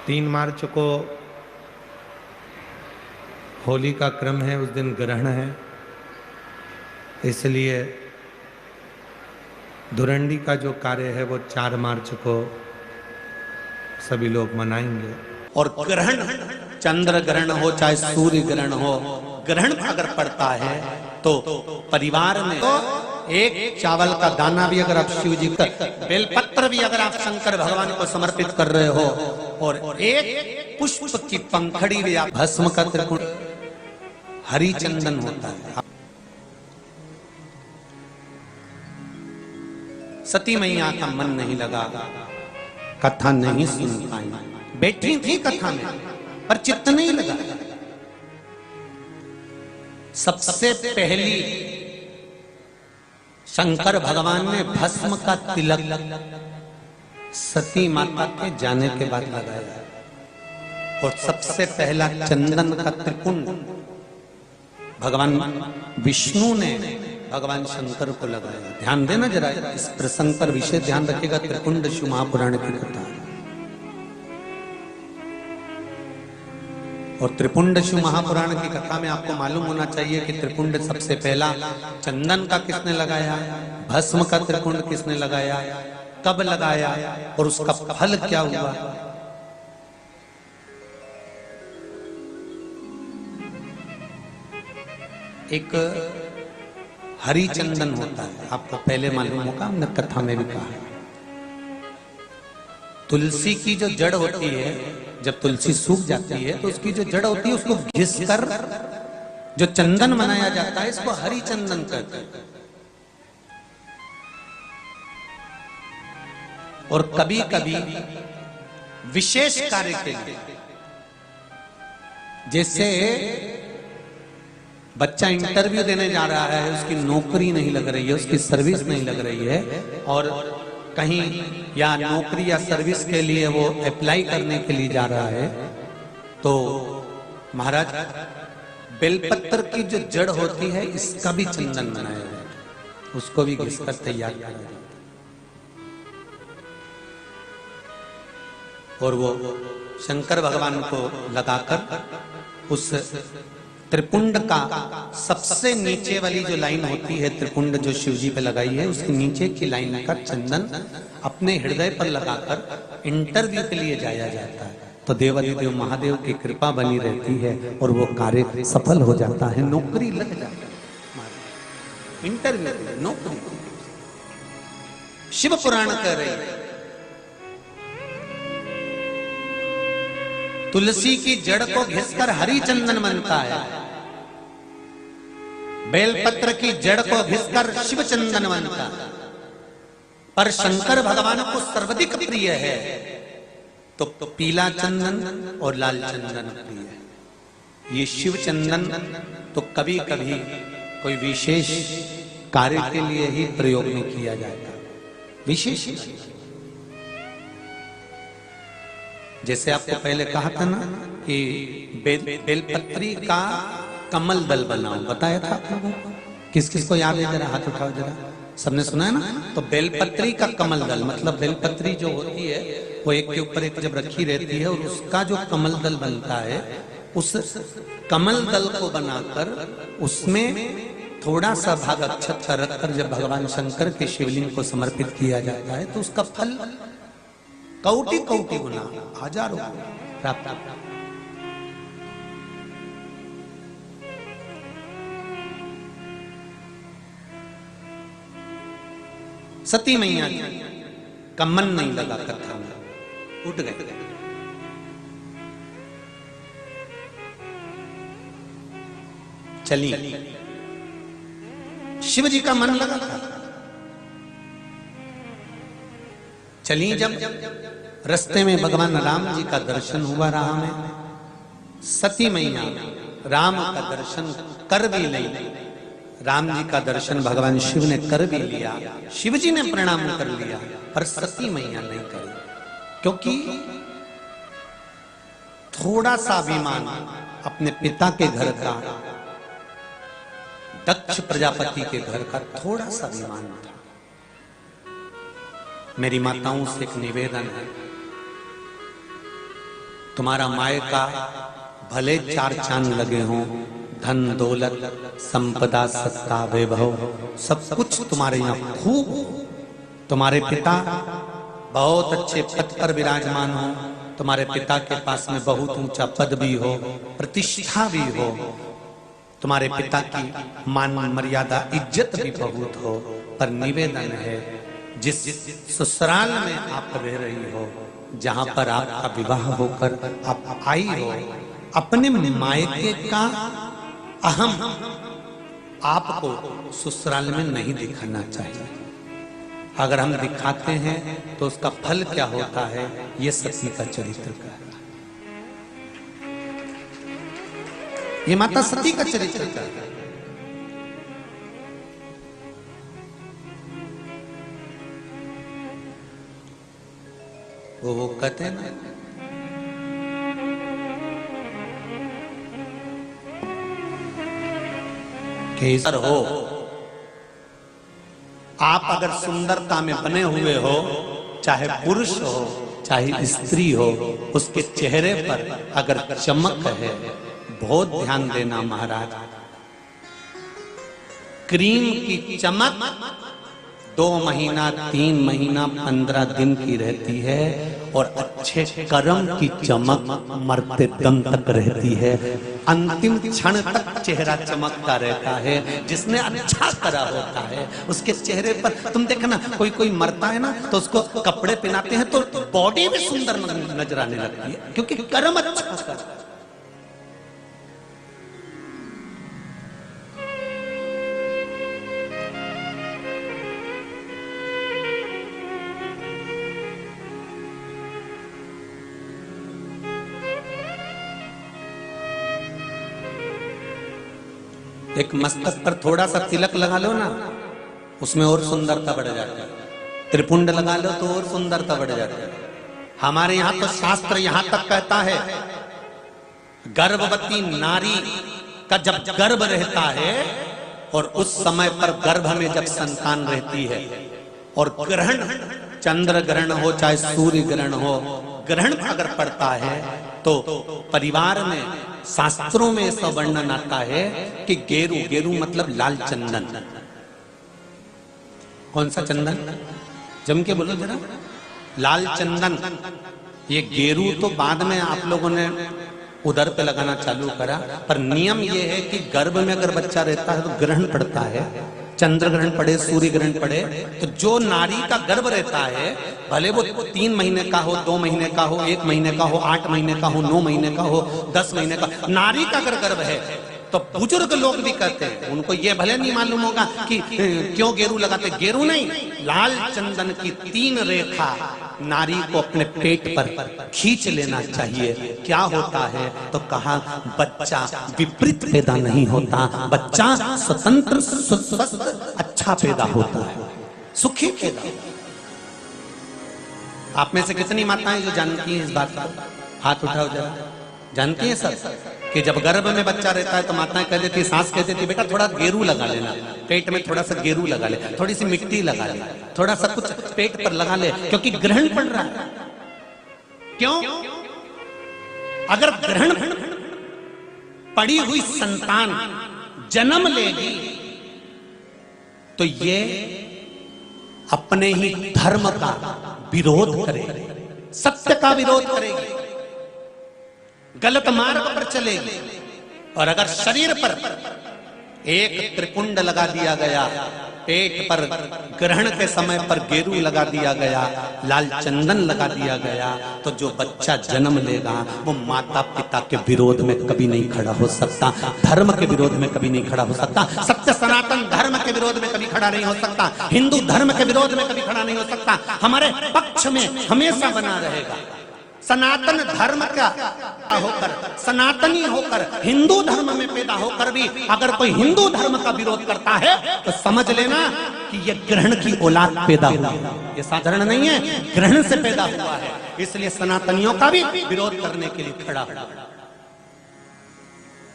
3 मार्च को होली का क्रम है, उस दिन ग्रहण है, इसलिए धुरंडी का जो कार्य है वो 4 मार्च को सभी लोग मनाएंगे। और ग्रहण, चंद्र ग्रहण हो चाहे सूर्य ग्रहण हो, ग्रहण अगर पड़ता है तो परिवार में तो एक चावल का दाना भी अगर आप शिव जी का, बेलपत्र भी अगर आप शंकर भगवान को समर्पित कर रहे हो, और एक पुष्प की पंखड़ी भी आप, भस्म का त्रिकोण हरि चंदन होता है। सती मैया का मन नहीं लगा, कथा नहीं सुन पाई, बैठी थी कथा में पर चित्त नहीं लगा। सबसे पहली शंकर भगवान ने भस्म का तिलक सती माता के जाने के बाद लगाया, और सबसे पहला चंदन का त्रिपुंड भगवान विष्णु ने भगवान शंकर को लगाया। ध्यान देना जरा, इस प्रसंग पर विशेष ध्यान रखिएगा। त्रिपुंड शिव महापुराण की कथा है, और त्रिपुंड शिव महापुराण की कथा में आपको मालूम होना चाहिए कि त्रिपुंड सबसे पहला चंदन का किसने लगाया, भस्म का त्रिपुंड किसने लगाया, कब लगाया, और उसका फल क्या हुआ। एक हरि चंदन होता है, आपको पहले मालूम होगा, हमने कथा में भी कहा। तुलसी की जो जड़ होती है, जब तुलसी सूख जाती है तो उसकी जो जड़ होती है उसको घिसकर जो चंदन बनाया जाता है, इसको हरि चंदन कहते हैं। और कभी कभी विशेष कार्य के लिए, जैसे बच्चा इंटरव्यू देने जा रहा है, उसकी नौकरी नहीं लग रही है, उसकी सर्विस नहीं लग रही है, और कहीं या नौकरी या सर्विस के लिए वो अप्लाई करने के लिए जा रहा है, तो महाराज बेलपत्र की जो जड़ होती है इसका भी चंदन बनाया जाता है, उसको भी घिसकर तैयार किया जाता है, और वो शंकर भगवान को लगाकर उस त्रिपुंड का सबसे नीचे वाली जो लाइन होती है, त्रिपुंड जो शिव जी पे लगाई है, उसके नीचे की लाइन का चंदन अपने हृदय पर लगाकर इंटरव्यू के लिए जाया जाता है, तो देवाधिदेव महादेव की कृपा बनी रहती है और वो कार्य सफल हो जाता है, नौकरी लग जाती है। इंटरव्यू नौकरी शिव पुराण कह रही है, तुलसी की जड़ को घिसकर हरि चंदन बनता है, बेलपत्र की जड़ को घिसकर शिव चंदन बनता है, पर शंकर भगवान को सर्वाधिक प्रिय है तो पीला चंदन और लाल चंदन प्रिय है। ये शिव चंदन तो कभी कभी कोई विशेष कार्य के लिए ही प्रयोग में किया जाता, विशेष। जैसे आपको पहले कहा था ना कि बेलपत्री का कमल दल बनाओ, बताया था आप लोगों को, किस किस को याद है, जरा हाथ उठाओ जरा, सबने सुना है ना। तो बेलपत्री का कमल दल मतलब बेलपत्री जो होती है वो एक के ऊपर एक जब रखी रहती है, और उसका जो कमल दल बनता है, उस कमल दल को बनाकर उसमें थोड़ा सा भाग अक्षत का रखकर जब भगवान शंकर के शिवलिंग को समर्पित किया जाता है तो उसका फल कौटि कौटि गुना, हजारों प्राप्त। सती मैया का मन नहीं लगा कथा में, उठ गए। चली, शिव जी का मन लगा था, चली। जब रास्ते में भगवान राम जी का दर्शन हुआ राह में, सती मैया राम का दर्शन कर भी नहीं, राम जी का दर्शन भगवान शिव ने कर भी लिया, शिव जी ने प्रणाम कर लिया, पर सती मैया नहीं करी, क्योंकि थोड़ा सा अभिमान अपने पिता के घर का, दक्ष प्रजापति के घर का थोड़ा सा अभिमान था। मेरी माताओं से एक निवेदन है, तुम्हारा मायका भले 4 चांद लगे हों, धन दौलत संपदा सत्ता वैभव सब कुछ तुम्हारे यहाँ खूब, तुम्हारे पिता बहुत अच्छे पद पर विराजमान हो, तुम्हारे पिता के पास में बहुत ऊंचा पद भी हो, प्रतिष्ठा भी हो, तुम्हारे पिता की मान मर्यादा इज्जत भी बहुत हो, पर निवेदन है जिस ससुराल में आप रह रही हो, जहां पर आपका विवाह होकर आप आई हो, अपने मायके का अहम आपको ससुराल में नहीं दिखाना चाहिए। अगर हम दिखाते हैं तो उसका फल क्या होता है, ये सती का चरित्र का है। ये माता सती का चरित्र का है। वो कहते हैं ना, केसर हो, आप अगर सुंदरता में बने हुए हो, चाहे पुरुष हो चाहे स्त्री हो, उसके चेहरे पर अगर चमक है, बहुत ध्यान देना महाराज, क्रीम की चमक 2 महीना 3 महीना 15 दिन की रहती है, और अच्छे कर्म की चमक मरते दम तक रहती है। अंतिम क्षण तक चेहरा चमकता रहता है। जिसने अच्छा करा होता है उसके चेहरे पर, तुम देखना कोई मरता है ना तो उसको कपड़े पहनाते हैं तो बॉडी भी सुंदर नजर आने लगती है, क्योंकि कर्म अच्छा करा। एक मस्तक पर थोड़ा सा तिलक लगा लो ना, उसमें और सुंदरता बढ़ जाती है। त्रिपुंड लगा लो तो और सुंदरता बढ़ जाती है। हमारे यहाँ तो शास्त्र यहाँ तक कहता है, गर्भवती नारी का जब गर्भ रहता है और उस समय पर गर्भ में जब संतान रहती है, और ग्रहण, चंद्र ग्रहण हो चाहे सूर्य ग्रहण हो, ग्रहण अगर पड़ता है तो परिवार में, शास्त्रों में ऐसा वर्णन आता है कि गेरू, गेरू मतलब लाल चंदन। कौन सा चंदन? जम के बोलो जरा। लाल चंदन। ये गेरू तो बाद में आप लोगों ने उधर पे लगाना चालू करा, पर नियम ये है कि गर्भ में अगर बच्चा रहता है तो ग्रहण पड़ता है, चंद्र ग्रहण पड़े, सूर्य ग्रहण पड़े, तो जो नारी का गर्भ रहता है, भले वो 3 महीने का हो, 2 महीने का हो, 1 महीने का हो, 8 महीने का हो, 9 महीने का हो, 10 महीने का, नारी का अगर गर्भ है तो बुजुर्ग लोग भी कहते हैं, उनको ये भले नहीं मालूम होगा कि क्यों गेरू लगाते। गेरू नहीं, लाल चंदन की 3 रेखा नारी को अपने पेट पर खींच लेना चाहिए। क्या होता है तो कहा, बच्चा विपरीत पैदा नहीं होता, बच्चा स्वतंत्र स्वस्थ अच्छा पैदा होता है, सुखी पैदा। आप में से कितनी माताएं जो जानती हैं इस बात को? हाथ उठाओ जरा। जानती हैं सब कि जब गर्भ में बच्चा रहता है तो माताएं कह देती, सास कह देती, बेटा थोड़ा गेरू लगा लेना, पेट में थोड़ा सा गेरू लगा ले, थोड़ी सी मिट्टी लगा ले, थोड़ा सा कुछ पेट पर लगा ले, क्योंकि ग्रहण पड़ रहा है। क्यों? अगर ग्रहण पड़ी हुई संतान जन्म लेगी तो ये अपने ही धर्म का विरोध करेगी, सत्य का विरोध करेगी, गलत मार्ग पर चलेगी। और अगर शरीर पर एक त्रिपुंड लगा दिया गया, पेट पर ग्रहण के समय पर गेरू लगा दिया गया, लाल चंदन लगा दिया गया, तो जो बच्चा जन्म लेगा वो माता पिता के विरोध में कभी नहीं खड़ा हो सकता, धर्म के विरोध में कभी नहीं खड़ा हो सकता, सत्य सनातन धर्म के विरोध में कभी खड़ा नहीं हो सकता, हिंदू धर्म के विरोध में कभी खड़ा नहीं हो सकता, हमारे पक्ष में हमेशा बना रहेगा। सनातन धर्म का होकर, सनातनी होकर, हिंदू धर्म में पैदा होकर भी अगर कोई हिंदू धर्म का विरोध करता है तो समझ लेना कि यह ग्रहण की औलाद पैदा हुआ है, ये साधारण नहीं है, ग्रहण से पैदा हुआ है। इसलिए सनातनियों का भी विरोध करने के लिए खड़ा हुआ।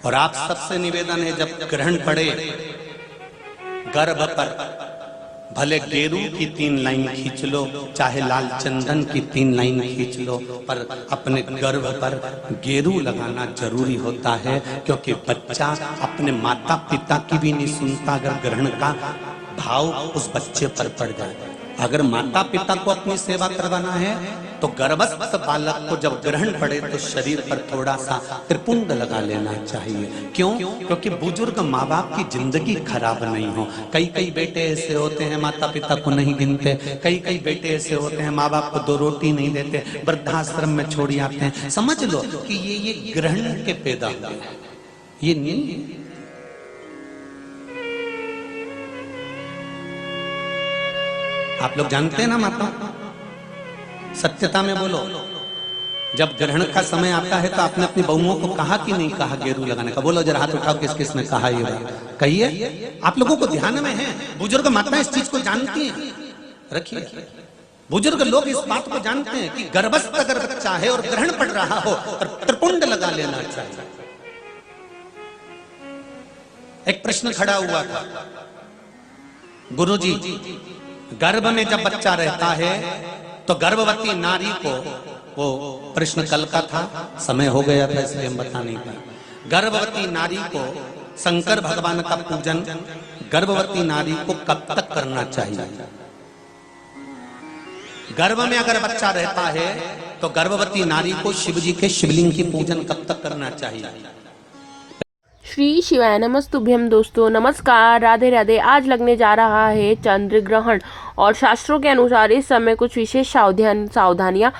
और आप सबसे निवेदन है, जब ग्रहण पड़े गर्भ पर, भले गेरू की 3 लाइन खींच लो, चाहे लाल चंदन की 3 लाइन खींच लो, पर अपने गर्भ पर गेरू लगाना जरूरी होता है, क्योंकि बच्चा अपने माता पिता की भी नहीं सुनता अगर ग्रहण का भाव उस बच्चे पर पड़ जाए। अगर माता पिता को अपनी सेवा करवाना है तो गर्भस्थ बालक को जब ग्रहण पड़े तो शरीर पर थोड़ा सा त्रिपुंड लगा लेना चाहिए। क्यों? क्योंकि बुजुर्ग माँ बाप की जिंदगी खराब नहीं हो। कई कई बेटे ऐसे होते हैं माता पिता को नहीं गिनते, कई कई बेटे ऐसे होते हैं माँ बाप को 2 रोटी नहीं देते, वृद्धाश्रम में छोड़ी आते हैं। समझ लो कि ये ग्रहण के पैदा हुए, ये नहीं। आप लोग जानते हैं ना माता, सत्यता में बोलो, जब ग्रहण का समय आता है तो आपने अपनी बहुओं को कहा कि नहीं कहा गेरू लगाने का? बोलो जरा, हाथ उठाओ, किस किस ने कहा ये बात कहिए। आप लोगों को ध्यान में है, बुजुर्ग माता इस चीज को जानती हैं। रखिए, बुजुर्ग लोग इस बात को जानते हैं कि गर्भस्थ अगर बच्चा है और ग्रहण पड़ रहा हो और त्रिपुंड लगा लेना चाहिए। एक प्रश्न खड़ा हुआ था, गुरुजी गर्भ में जब बच्चा रहता है तो गर्भवती नारी को, वो प्रश्न कल का था, समय हो गया था इसलिए हम बता नहीं पाए। गर्भवती नारी को शंकर भगवान का पूजन गर्भवती नारी को कब तक करना चाहिए? गर्भ में अगर बच्चा रहता है तो गर्भवती नारी को शिव जी के शिवलिंग की पूजन कब तक करना चाहिए? श्री शिवाय नमस्तुभ्यम। दोस्तों नमस्कार, राधे राधे। आज लगने जा रहा है चंद्र ग्रहण और शास्त्रों के अनुसार इस समय कुछ विशेष सावधानियां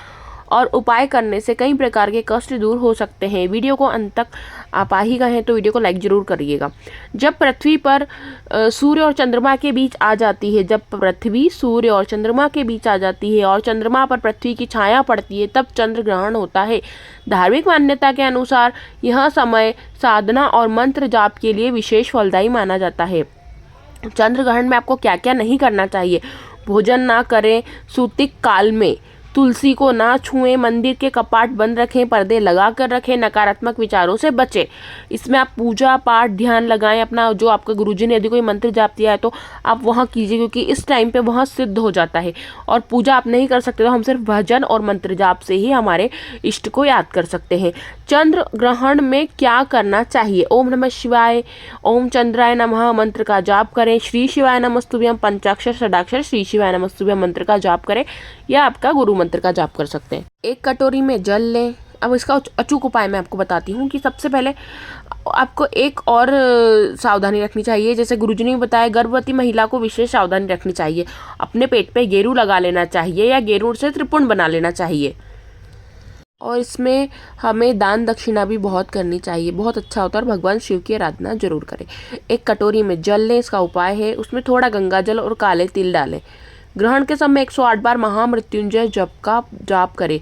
और उपाय करने से कई प्रकार के कष्ट दूर हो सकते हैं। वीडियो को अंत तक आप आ ही गए हैं तो वीडियो को लाइक जरूर करिएगा। जब पृथ्वी पर सूर्य और चंद्रमा के बीच आ जाती है, जब पृथ्वी सूर्य और चंद्रमा के बीच आ जाती है और चंद्रमा पर पृथ्वी की छाया पड़ती है, तब चंद्र ग्रहण होता है। धार्मिक मान्यता के अनुसार यह समय साधना और मंत्र जाप के लिए विशेष फलदायी माना जाता है। चंद्र ग्रहण में आपको क्या क्या नहीं करना चाहिए? भोजन ना करें सूतिक काल में, तुलसी को ना छुएं, मंदिर के कपाट बंद रखें, पर्दे लगा कर रखें, नकारात्मक विचारों से बचें। इसमें आप पूजा पाठ ध्यान लगाएं, अपना जो आपका गुरुजी ने यदि कोई मंत्र जाप दिया है तो आप वहाँ कीजिए, क्योंकि इस टाइम पे वहाँ सिद्ध हो जाता है। और पूजा आप नहीं कर सकते तो हम सिर्फ भजन और मंत्र जाप से ही हमारे इष्ट को याद कर सकते हैं। चंद्र ग्रहण में क्या करना चाहिए? ओम नमः शिवाय, ओम चंद्राय नमः मंत्र का जाप करें। श्री शिवाय नमस्तुभ्यम पंचाक्षर षडाक्षर श्री शिवाय नमस्तुभ्यम मंत्र का जाप करें, या आपका गुरु मंत्र का जाप कर सकते हैं। एक कटोरी में जल लें। अब इसका अचूक उपाय मैं आपको बताती हूँ कि सबसे पहले आपको एक और सावधानी रखनी चाहिए। जैसे गुरुजी ने बताया, गर्भवती महिला को विशेष सावधानी रखनी चाहिए। अपने पेट पे गेरू लगा लेना चाहिए या गेरू से त्रिपुंड बना लेना चाहिए। और इसमें हमें दान दक्षिणा भी बहुत करनी चाहिए, बहुत अच्छा होता है। और भगवान शिव की आराधना जरूर करें। एक कटोरी में जल लें, इसका उपाय है उसमें थोड़ा गंगा जल और काले तिल डालें। ग्रहण के समय 108 बार महामृत्युंजय जप का जाप करें।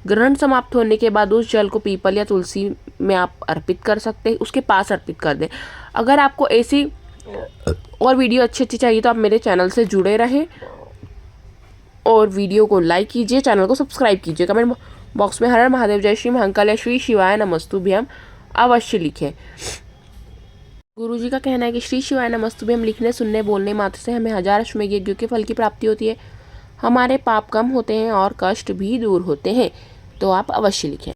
ग्रहण समाप्त होने के बाद उस जल को पीपल या तुलसी में आप अर्पित कर सकते हैं, उसके पास अर्पित कर दें। अगर आपको ऐसी और वीडियो अच्छी चाहिए तो आप मेरे चैनल से जुड़े रहें और वीडियो को लाइक कीजिए, चैनल को सब्सक्राइब कीजिए। कमेंट बॉक्स में हर हर महादेव, जय श्री महाकाल या श्री शिवाय नमस्तुभ्यम अवश्य लिखें। गुरुजी का कहना है कि श्री शिवाय नमस्तुभ्यम लिखने, सुनने, बोलने मात्र से हमें 1000 अश्वमेघ यज्ञों के फल की प्राप्ति होती है। हमारे पाप कम होते हैं और कष्ट भी दूर होते हैं। तो आप अवश्य लिखें।